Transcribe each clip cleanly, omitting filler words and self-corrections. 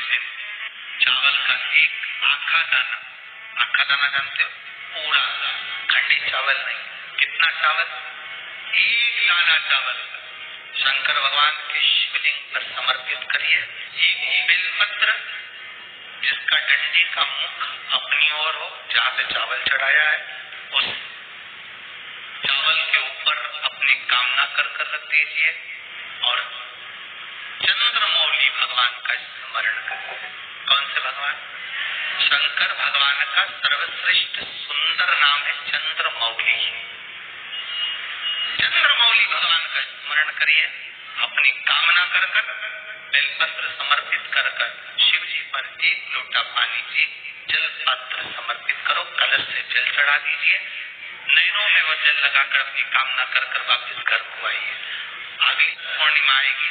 दिन चावल का एक आखा दाना जानते हो, पूरा खंडी चावल नहीं, कितना चावल, एक दाना चावल शंकर भगवान के शिवलिंग पर समर्पित करिए। एक बेलपत्र जिसका डंडी का मुख अपनी ओर हो, जहाँ पे चावल चढ़ाया है, उस चावल के ऊपर अपनी कामना कर रख दीजिए और चंद्रमौली भगवान का स्मरण करिए। कौन से भगवान? शंकर भगवान का सर्वश्रेष्ठ सुंदर नाम है चंद्रमौली। चंद्रमौली भगवान का स्मरण करिए, अपनी कामना कर बेलपत्र समर्पित कर शिव जी पर एक लोटा पानी की जल पात्र समर्पित करो, कलश से जल चढ़ा दीजिए, नैनों में वो जल लगाकर अपनी कामना कर वापिस घर को आइए। अगली पूर्णिमा आएगी,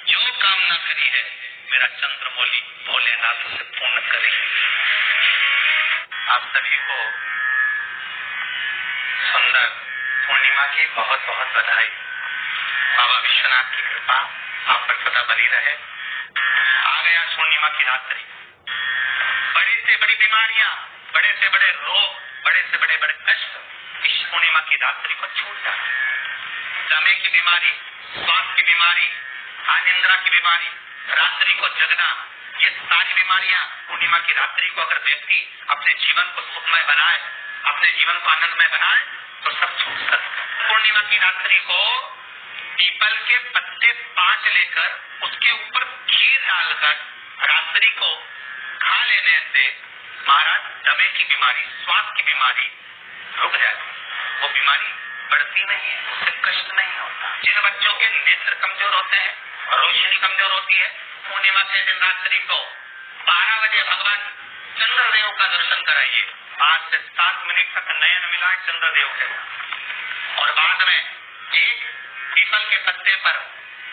जो कामना करी है मेरा चंद्रमौली भोलेनाथ से पूर्ण करेगी। आप सभी को सुंदर पूर्णिमा की बहुत बहुत बधाई। बाबा विश्वनाथ की कृपा आप पर सदा बनी रहे। आ गया पूर्णिमा की रात्रि, बड़ी से बड़ी बीमारियां, बड़े से बड़े रोग, बड़े से बड़े कष्ट इस पूर्णिमा की रात्रि को छूट जाते हैं। दमे की बीमारी, श्वास की बीमारी, अनिद्रा की बीमारी, रात्रि को जगना, ये सारी बीमारियां पूर्णिमा की रात्रि को अगर व्यक्ति अपने जीवन को सुखमय बनाए, अपने जीवन को आनंदमय बनाए तो सब छूट सकता है। पूर्णिमा की रात्रि को पीपल के पत्ते 5 लेकर उसके ऊपर खीर डालकर रात्रि को खा लेने से महाराज दमे की बीमारी, श्वास की बीमारी रुक जाती, वो बीमारी बढ़ती नहीं है, उससे कष्ट नहीं होता। जिन बच्चों के नेत्र कमजोर होते हैं, रोशनी कमजोर होती है, पूर्णिमा के दिन रात्रि को 12 बजे भगवान चंद्रदेव का दर्शन कराइए। 5 से 7 मिनट तक नयन मिलाए चंद्रदेव के, और बाद में एक पीपल के पत्ते पर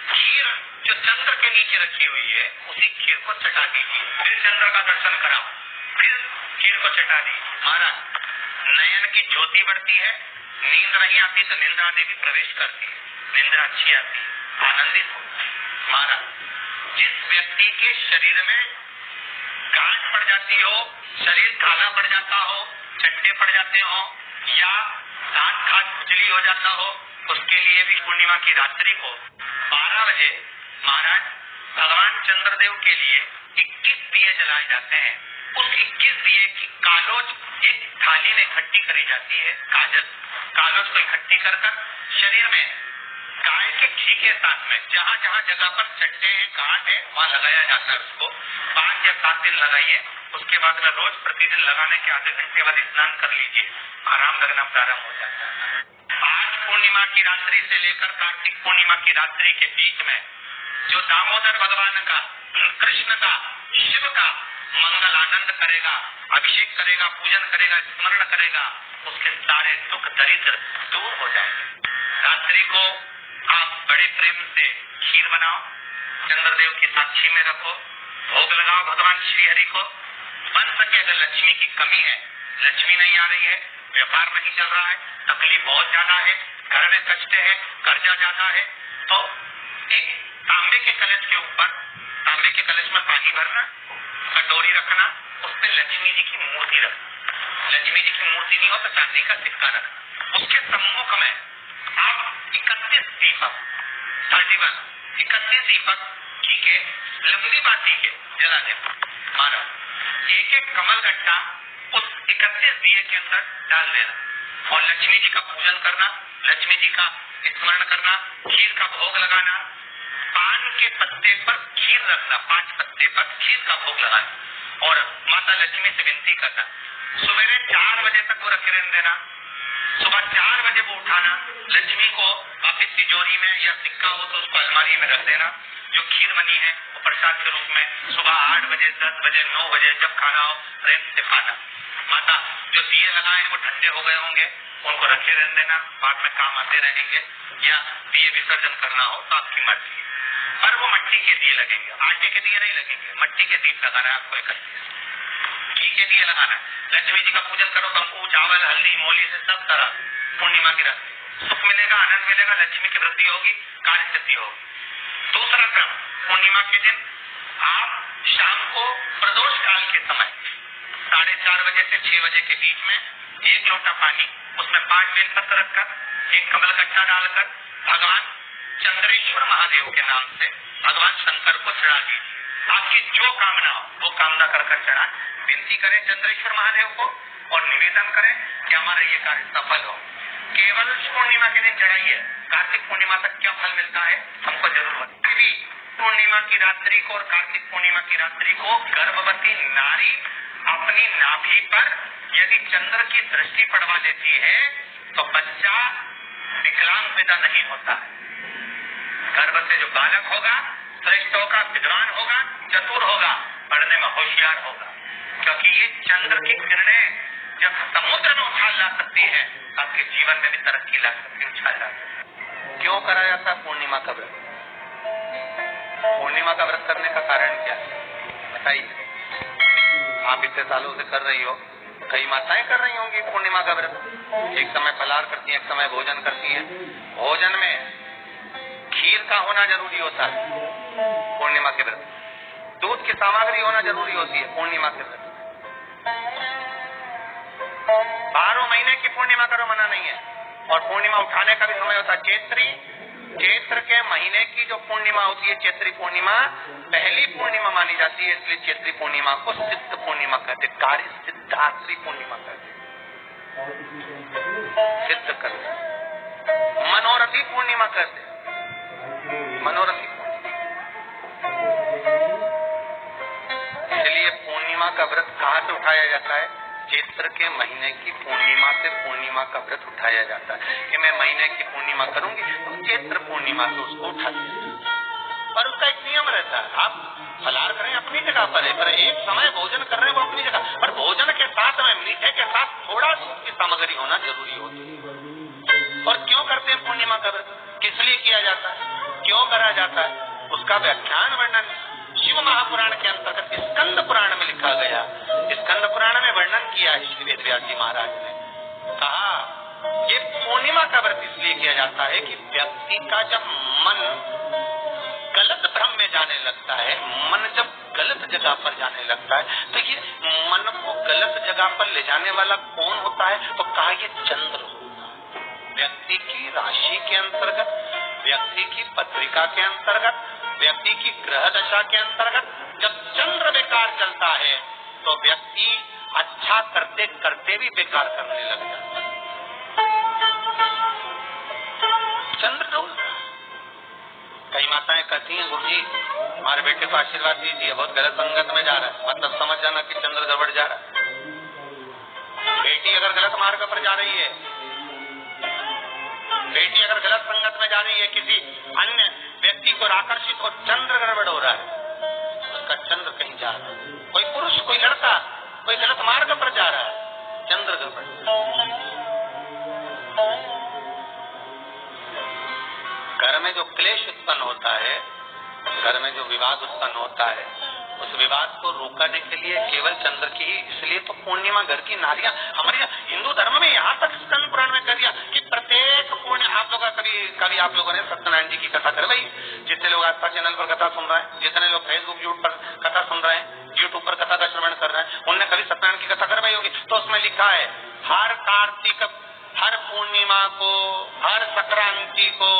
खीर जो चंद्र के नीचे रखी हुई है, उसी खीर को चटा दीजिए। फिर चंद्र का दर्शन कराओ, फिर खीर को चटा दीजिए। महाराज नयन की ज्योति बढ़ती है, नींद नहीं आती तो निंद्रा देवी प्रवेश करती है, निंद्रा अच्छी आती है, आनंदित होता है। महाराज जिस व्यक्ति के शरीर में गांठ पड़ जाती हो, शरीर काला पड़ जाता हो, चट्टे पड़ जाते हो या दांत खाद खुजली हो जाता हो, उसके लिए भी पूर्णिमा की रात्रि को 12 बजे महाराज भगवान चंद्रदेव के लिए 21 दिए जलाए जाते हैं। उस 21 दिए की कालोज एक थाली में इकट्ठी करी जाती है, कालोज को इकट्ठी कर शरीर में गाय के घी के साथ में जहाँ जहाँ जगह पर चट्टे गांठ है वहाँ लगाया जाता है। उसको 5 या 7 दिन लगाइए, उसके बाद में रोज प्रतिदिन लगाने के आधे घंटे बाद स्नान कर लीजिए, आराम लगना प्रारंभ हो जाता है। आज पूर्णिमा की रात्रि से लेकर कार्तिक पूर्णिमा की रात्रि के बीच में जो दामोदर भगवान का, कृष्ण का, शिव का मंगल आनंद करेगा, अभिषेक करेगा, पूजन करेगा, स्मरण करेगा, उसके सारे दुख दरिद्र दूर हो जाएंगे। रात्रि को आप बड़े प्रेम से खीर बनाओ, चंद्रदेव की साक्षी में रखो, भोग लगाओ भगवान श्री हरि को। बन सके अगर लक्ष्मी की कमी है, लक्ष्मी नहीं आ रही है, व्यापार नहीं चल रहा है, तकलीफ बहुत ज्यादा है, घर में कष्ट है, कर्जा ज्यादा है, तो एक तांबे के कलश के ऊपर, तांबे के कलश में पानी भरना, कटोरी रखना, उस पर लक्ष्मी जी की मूर्ति रखना। लक्ष्मी जी की मूर्ति नहीं हो तो चांदी का सिक्का रखना। उसके सम्मुख में आप 31 दीपक, 31 दीपक घी के लंबी बाती के जला देना। महाराज एक कमल गट्टा उस 31 दिए के अंदर डाल देना और लक्ष्मी जी का पूजन करना, लक्ष्मी जी का स्मरण करना, खीर का भोग लगाना, पान के पत्ते पर खीर रखना, 5 पत्ते पर खीर का भोग लगाना और माता लक्ष्मी से विनती करना। सवेरे 4 बजे तक वो रखे रहने देना, सुबह 4 बजे वो उठाना, लक्ष्मी को वापिस तिजोरी में या सिक्का हो तो उसको अलमारी में रख देना। जो खीर बनी है वो प्रसाद के रूप में सुबह 8 बजे, 10 बजे, 9 बजे जब खाना हो प्रेम से खाना। माता जो दिए लगाए हैं वो ठंडे हो गए होंगे, उनको रखे रहने देना, बाद में काम आते रहेंगे, या दिए विसर्जन करना हो तो आपकी मर्जी है। पर वो मिट्टी के दिए लगेंगे, आटे के दिए नहीं लगेंगे, मिट्टी के दीप लगाना है आपको। 31 घी के दिए लगाना, लक्ष्मी जी का पूजन करो, कंकु, चावल, हल्दी, मोली से सब तरह। पूर्णिमा की रात सुख मिलेगा, आनंद मिलेगा, लक्ष्मी की वृद्धि होगी, कार्य सिद्धि होगी। दूसरा क्रम, पूर्णिमा के दिन आप शाम को प्रदोष काल के समय 4:30 बजे से 6 बजे के बीच में 1 लोटा पानी, उसमें 5 बेलपत्र रखकर 1 कमलगट्टा डालकर भगवान चंद्रेश्वर महादेव के नाम से भगवान शंकर को चढ़ा दीजिए। आपकी जो कामना हो वो कामना कर चढ़ा, विनती करें चंद्रेश्वर महादेव को और निवेदन करें कि हमारा ये कार्य सफल हो। केवल पूर्णिमा के दिन चढ़ाइए, कार्तिक पूर्णिमा तक क्या फल मिलता है हमको जरूर बताइए। पूर्णिमा की रात्रि को और कार्तिक पूर्णिमा की रात्रि को गर्भवती नारी अपनी नाभि पर यदि चंद्र की दृष्टि पड़वा लेती है तो बच्चा विकलांग पैदा नहीं होता है। गर्भ से जो बालक होगा श्रेष्ठ होगा, विद्वान होगा, चतुर होगा, पढ़ने में होशियार होगा, क्योंकि ये चंद्र की किरणें जब समुद्र में उछाल ला सकती है, आपके जीवन में भी तरक्की ला सकती है, उछाल ला सकती है। क्यों करा जाता है पूर्णिमा का व्रत? पूर्णिमा का व्रत करने का कारण क्या है बताइए। आप इतने सालों से कर रही हो, कई माताएं कर रही होंगी पूर्णिमा का व्रत। एक समय फलाहार करती हैं, एक समय भोजन करती हैं। भोजन में खीर का होना जरूरी होता है पूर्णिमा के व्रत, दूध की सामग्री होना जरूरी होती है पूर्णिमा के व्रत। 12 महीने की पूर्णिमा करो मना नहीं है, और पूर्णिमा उठाने का भी समय होता है। चैत्र के महीने की जो पूर्णिमा होती है, चैत्री पूर्णिमा पहली पूर्णिमा मानी जाती है, इसलिए चैत्री पूर्णिमा को सिद्ध पूर्णिमा कहते, कार्य सिद्धात्री पूर्णिमा कहते, सिद्ध करते। मनोरथी पूर्णिमा कहते, मनोरथी पूर्णिमा। इसलिए पूर्णिमा का व्रत कहाँ से उठाया जाता है? चैत्र के महीने की पूर्णिमा से पूर्णिमा का व्रत उठाया जाता है कि मैं महीने की पूर्णिमा करूंगी तो चैत्र पूर्णिमा से उसको उठा देंगे। पर उसका एक नियम रहता है, आप फलाहार करें अपनी जगह पर एक समय भोजन कर रहे हैं वो अपनी जगह पर, भोजन के साथ में मीठे के साथ थोड़ा दूध की सामग्री होना जरूरी होती है। और क्यों करते हैं पूर्णिमा का व्रत, किस लिए किया जाता है, क्यों करा जाता है, उसका व्याख्यान वर्णन शिव महापुराण के अंतर्गत स्कंद पुराण में लिखा गया। स्कंद पुराण में वर्णन किया है श्री वेदव्यास जी महाराज ने, कहा ये पूर्णिमा का व्रत इसलिए किया जाता है कि व्यक्ति का जब मन गलत भ्रम में जाने लगता है, मन जब गलत जगह पर जाने लगता है, तो ये मन को गलत जगह पर ले जाने वाला कौन होता है? तो कहा ये चंद्र होता है। व्यक्ति की राशि के अंतर्गत, व्यक्ति की पत्रिका के अंतर्गत, व्यक्ति की ग्रह दशा के अंतर्गत जब चंद्र बेकार चलता है तो व्यक्ति अच्छा करते करते भी बेकार करने लग जाता है। चंद्र डोल रहा। कई माताएं कहती हैं गुरुजी हमारे बेटे को आशीर्वाद दीजिए, बहुत गलत संगत में जा रहा है, मतलब समझ जाना कि चंद्र गड़बड़ जा रहा है। बेटी अगर गलत मार्ग पर जा रही है, बेटी अगर गलत संगत में जा रही है, किसी अन्य व्यक्ति को आकर्षित और चंद्र गड़बड़ हो रहा है, उसका चंद्र कहीं जा रहा है। कोई पुरुष, कोई लड़का, कोई गलत मार्ग पर जा रहा है, चंद्र गड़बड़। घर में जो क्लेश उत्पन्न होता है, घर में जो विवाद उत्पन्न होता है, उस विवाद को रोकने के लिए केवल चंद्र की ही, इसलिए तो पूर्णिमा घर की नारियां हमारे हिंदू धर्म में यहाँ तक स्कंद पुराण में कर दिया कि प्रत्येक पूर्ण आप लोग कभी आप लोगों ने सत्यनारायण जी की कथा कर भाई, जितने लोग आस्था चैनल पर कथा सुन रहे हैं, जितने लोग फेसबुक यूट्यूब पर कथा सुन रहे हैं, यूट्यूब पर कथा का श्रवण कर रहे हैं, उनने कभी सत्यनारायण की कथा करवाई होगी। तो उसमें लिखा है हर कार्तिक, हर पूर्णिमा को, हर संक्रांति को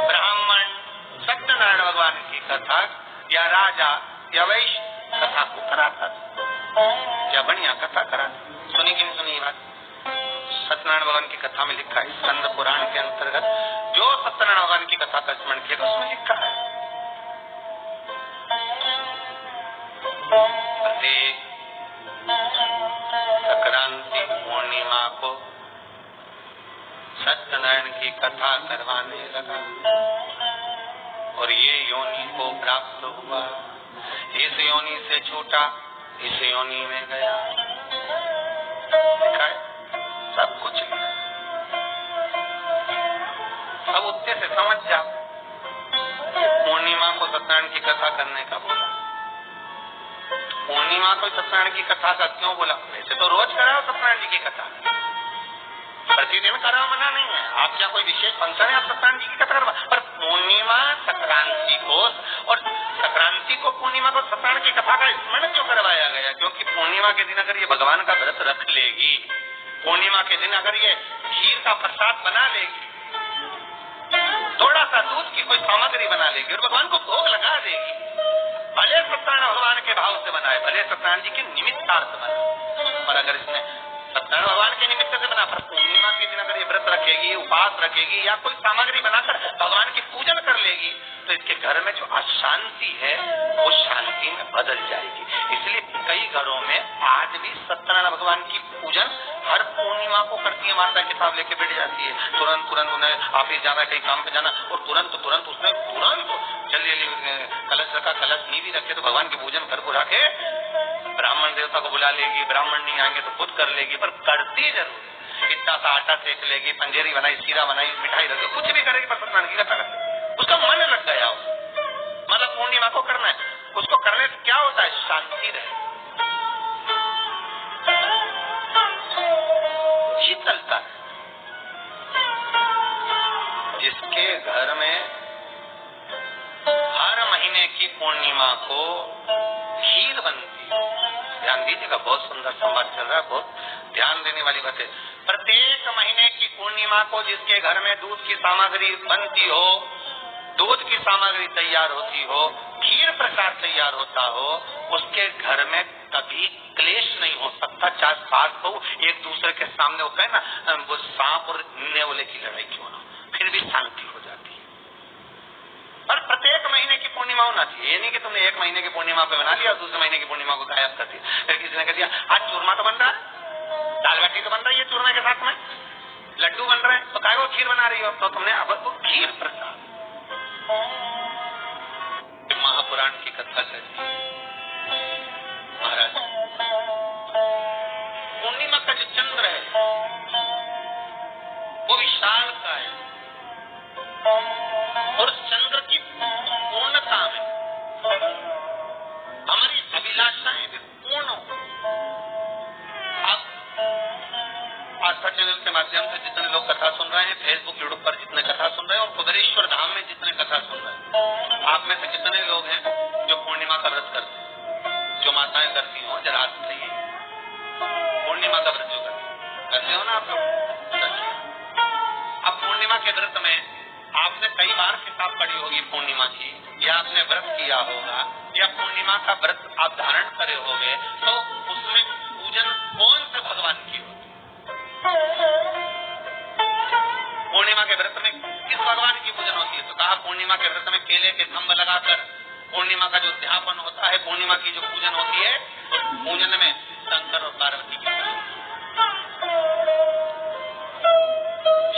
ब्राह्मण सत्यनारायण भगवान की कथा या राजा या वैश्य कथा को कराता या बढ़िया कथा कराता। सुनी कि नहीं सुनी बात? सत्यनारायण भगवान की कथा में लिखा है, स्कंद पुराण के अंतर्गत जो सत्यनारायण भगवान की कथा का स्मरण किया उसमें लिखा है प्रत्येक संक्रांति पूर्णिमा को सत्यनारायण की कथा करवाने लगा और ये योनि को प्राप्त हुआ, इस योनि से छूटा, इस योनि में गया। लिखा है सब कुछ। अब उत्ते से समझ जाओ, पूर्णिमा को सत्यनारायण की कथा करने का बोला, पूर्णिमा को सत्यनारायण की कथा का क्यों बोला? वैसे तो रोज कराओ सत्यनारायण जी की कथा, प्रतिदिन कराओ मना नहीं है। आप क्या कोई विशेष फंक्शन है आप सत्यनारायण जी की कथा करवा, पर पूर्णिमा पूर्णिमा संक्रांति को, और संक्रांति को पूर्णिमा को सत्यनारायण की कथा का स्मरण क्यों करवाया गया? क्योंकि पूर्णिमा के दिन अगर ये भगवान का व्रत रख लेगी, पूर्णिमा के दिन अगर ये खीर का प्रसाद बना लेगी, थोड़ा सा दूध की कोई सामग्री बना लेगी और भगवान को भोग लगा देगी, भले सत्यनारायण भगवान के भाव से बनाए, भले सत्यनारायण जी के निमित्तार्थ बनाए, और अगर इसने सत्यनारायण भगवान के निमित्त से बना, पर पूर्णिमा के दिन अगर ये व्रत रखेगी, उपवास रखेगी या कोई सामग्री बनाकर भगवान की पूजन कर लेगी, तो इसके घर में जो अशांति है वो शांति में बदल जाएगी। इसलिए कई घरों में आज भी सत्यनारायण भगवान की पूजन हर पूर्णिमा को करती है। माता किताब लेके बैठ जाती है, तुरंत उन्हें ऑफिस जाना, कहीं काम पे जाना, और तुरंत उसने जल्दी कलश रखा, कलश नहीं भी रखे तो भगवान की पूजन कर बुरा के ब्राह्मण देवता को बुला लेगी, ब्राह्मण नहीं आएंगे तो खुद कर लेगी, पर करती जरूर। इतना सा आटा सेक लेगी, पंजेरी बनाई, सीरा बनाई, मिठाई रखी, कुछ भी करेगी पर सत्यनारायण की कथा करती, उसका मन लग गया। मतलब पूर्णिमा को करना है, उसको करने से क्या होता है? शांति रहे, शीतलता। जिसके घर में हर महीने की पूर्णिमा को खीर बनती है, ध्यान दीजिएगा, बहुत सुंदर संवाद चल रहा है, बहुत ध्यान देने वाली बात है। प्रत्येक महीने की पूर्णिमा को जिसके घर में दूध की सामग्री बनती हो, दूध की सामग्री तैयार होती हो, खीर प्रसाद तैयार होता हो, उसके घर में कभी क्लेश नहीं हो सकता। चाहे सास बहू एक दूसरे के सामने होता है ना, वो सांप और नेवले की लड़ाई क्यों ना, फिर भी शांति हो जाती है। और प्रत्येक महीने की पूर्णिमा होना चाहिए, ये नहीं कि तुमने एक महीने की पूर्णिमा पे बना लिया, दूसरे महीने की पूर्णिमा को गायब कर दिया। फिर किसी ने कह दिया आज चूरमा तो बन रहा है, दाल बाटी तो बन रही है चूरमे के साथ में, लड्डू बन रहे हैं, तो काय वो खीर बना रही हो? तो तुमने अब वो खीर प्रसाद। महापुराण की कथा कहती है महाराज, पूर्णिमा का जो चंद्र है वो विशाल का है, और चंद्र की पूर्णता में हमारी अभिलाषाएं भी पूर्ण हो। आप आस्था चैनल के माध्यम से जितने लोग कथा सुन रहे हैं, फेसबुक यूट्यूब पर जितने कथा सुन रहे हैं, और कुबेरेश्वर धाम में जितने कथा सुन रहे हैं, आप में से कितने लोग हैं जो पूर्णिमा का व्रत करते हैं? जो माताएं करती हो, जरा हाथ उठाइए। पूर्णिमा का व्रत जो करते हो ना आप लोग, अब पूर्णिमा के व्रत में आपने कई बार किताब पढ़ी होगी पूर्णिमा की, या आपने व्रत किया होगा, या पूर्णिमा का व्रत आप धारण करे होंगे, तो उसमें पूजन कौन से भगवान की होती? पूर्णिमा के व्रत में किस भगवान की पूजन होती है? तो कहा पूर्णिमा के व्रत में केले के थंब लगाकर पूर्णिमा का जो उद्यापन होता है, पूर्णिमा की जो पूजन होती है, उस पूजन में शंकर और पार्वती की पूजन,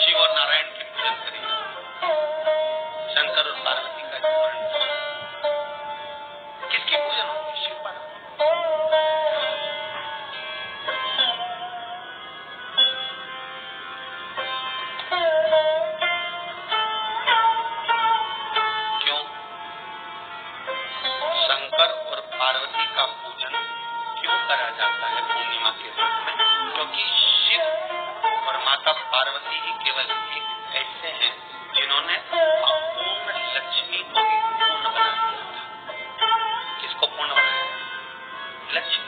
शिव और नारायण की पूजन करिए, शंकर और पार्वती का स्मरण करिए। किसकी पूजन होती है? शिव पार्वती। क्यों शंकर और पार्वती का पूजन क्यों करा जाता है पूर्णिमा के व्रत में? क्योंकि शिव और माता पार्वती ही केवल एक ऐसे हैं जिन्होंने अपूर्ण लक्ष्मी को भी पूर्ण बना दिया था। किसको पूर्ण बनाया? लक्ष्मी।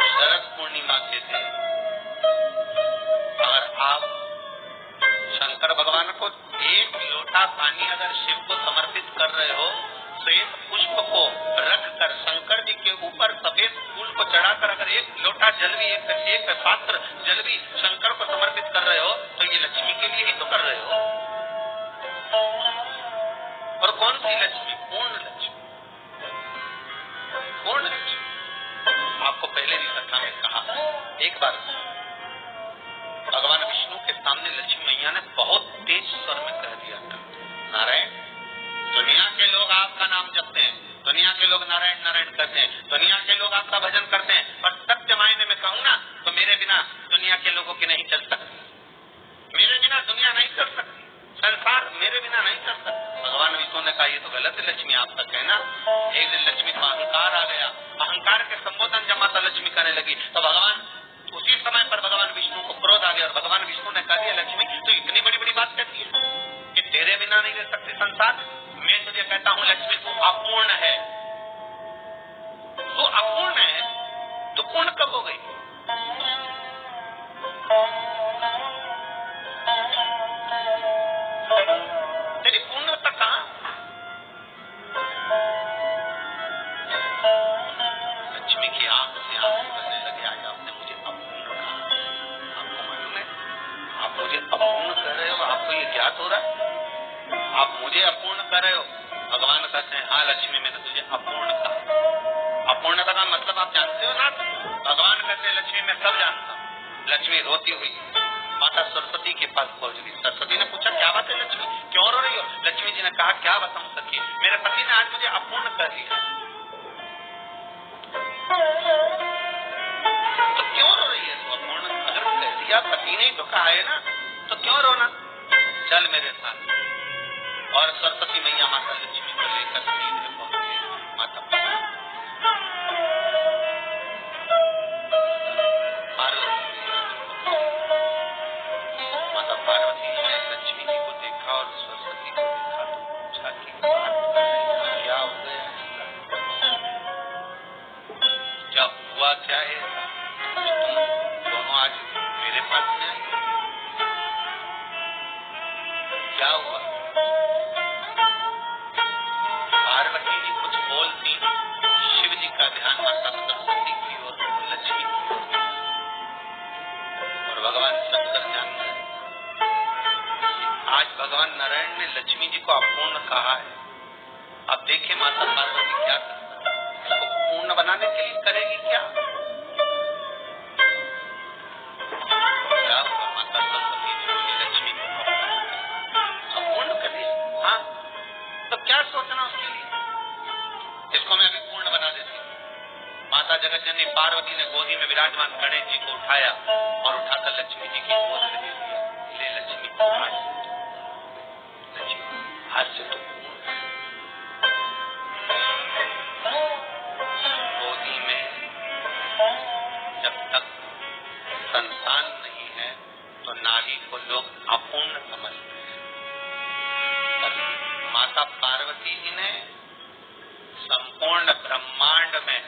शरद पूर्णिमा के दिन अगर आप शंकर भगवान को एक लोटा पानी अगर शिव को समर्पित कर रहे हो, श्वेत पुष्प को रखकर शंकर जी के ऊपर सफेद फूल को चढ़ाकर अगर एक लोटा जल भी, एक पात्र जल भी शंकर को समर्पित कर रहे हो, तो ये लक्ष्मी के लिए ही तो कर रहे हो। और कौन सी लक्ष्मी? पूर्ण लक्ष्मी। पूर्ण लक्ष्मी। आपको पहले भी कथा में कहा, एक बार भगवान विष्णु के सामने लक्ष्मी मैया ने बहुत तेज स्वर में कह दिया था, नारायण, दुनिया के लोग आपका नाम जपते हैं, दुनिया के लोग नारायण नारायण करते हैं, दुनिया के लोग आपका भजन करते हैं, पर सत्य मायने में कहूँ ना तो मेरे बिना दुनिया के लोगों की नहीं चल सकती, मेरे बिना दुनिया नहीं चल सकती, संसार मेरे बिना नहीं चल सकता। भगवान विष्णु ने कहा ये तो गलत है लक्ष्मी आपका कहना। एक दिन लक्ष्मी को अहंकार आ गया, अहंकार के संबोधन जब माता लक्ष्मी करने लगी तो भगवान उसी समय पर भगवान विष्णु को क्रोध आ गया, और भगवान विष्णु ने कहा दिया लक्ष्मी तो इतनी बड़ी बड़ी बात कहती है कि तेरे तेरे बिना नहीं रह सकती संसार। मैं तुझे कहता हूं लक्ष्मी तू अपूर्ण है, तू अपूर्ण है, तो पूर्ण कब हो गई? तेरी पूर्णता कहां? लक्ष्मी की आंख से आंसू बहने लगे। आज आपने मुझे अपूर्ण कहा, आपको मालूम है आप मुझे अपूर्ण कर रहे हो? आपको ये ज्ञात हो रहा है आप मुझे अपूर्ण कर रहे हो? भगवान कहते हैं हाँ लक्ष्मी मैंने तुझे अपूर्ण कहा। अपूर्णता का मतलब आप जानते हो ना? भगवान कहते हैं लक्ष्मी मैं सब जानता हूँ। लक्ष्मी रोती हुई माता सरस्वती के पास पहुंच गई। सरस्वती ने पूछा क्या बात है लक्ष्मी, क्यों रो रही हो? लक्ष्मी जी ने कहा क्या बताऊं सखी, मेरे पति ने आज मुझे अपूर्ण कर दिया। तो क्यों रो रही है? तो अपूर्ण अगर कह दिया पति ने तो कहा है ना, तो क्यों रोना? चल मेरे साथ। और सरस्वती मैया माता लक्ष्मी को लेकर सीधे पहुंच गई माता पार्वती। माता पार्वती ने लक्ष्मी जी को देखा और सरस्वती को देखा तो पूछा कि क्या हो गया, क्या हुआ, क्या है तुम दोनों आज मेरे पास में आई? क्या हुआ? पार्वती जी कुछ बोलती, शिव जी का ध्यान माता सरस्वती की ओर, लक्ष्मी की ओर, और भगवान शंकर ध्यान में। आज भगवान नारायण ने लक्ष्मी जी को अपूर्ण कहा है। अब देखिए माता पार्वती क्या इसको पूर्ण बनाने के लिए करेगी क्या? क्या होगा? माता सरस्वती जी बोली लक्ष्मी को अपूर्ण कर दिया। हाँ तो क्या सोचना उसके लिए, इसको मैं अभी पूर्ण बना देती हूँ। माता जगत जननी पार्वती ने गोदी में विराजमान गणेश जी को उठाया और उठाकर लक्ष्मी जी की गोद में दे दिया। ले लक्ष्मी आज से तो गोदी में जब तक संतान नहीं है तो नारी को लोग अपूर्ण समझते हैं। पर माता पार्वती जी ने संपूर्ण ब्रह्मांड में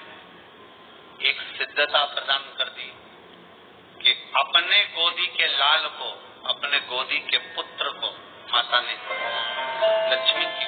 एक सिद्धता प्रदान कर दी कि अपने गोदी के लाल को, अपने गोदी के पुत्र को माता ने लक्ष्मी की